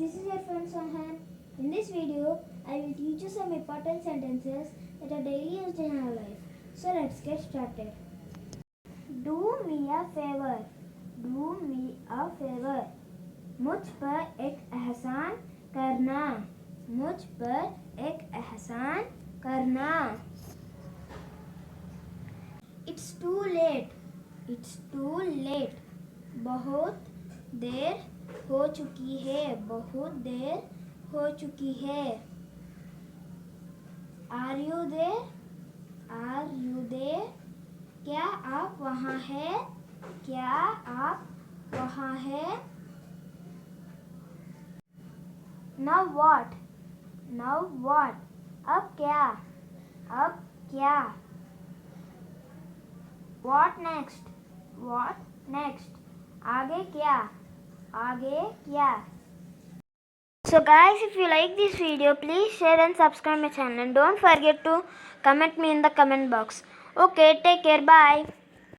this is your friend Sohan. In this video, I will teach you some important sentences that are daily used in our life. So let's get started. Do me a favor. Do me a favor. मुझ पर एक एहसान करना. मुझ पर एक एहसान करना. It's too late. It's too late. बहुत देर हो चुकी है. बहुत देर हो चुकी है. Are you there? Are you there? क्या आप वहाँ हैं? क्या आप वहाँ हैं? Now what? Now what? अब क्या? अब क्या? What next? What next? आगे क्या? आगे क्या? So guys, if you like this video, please share and subscribe my channel and don't forget to comment me in the comment box. Okay, take care. Bye.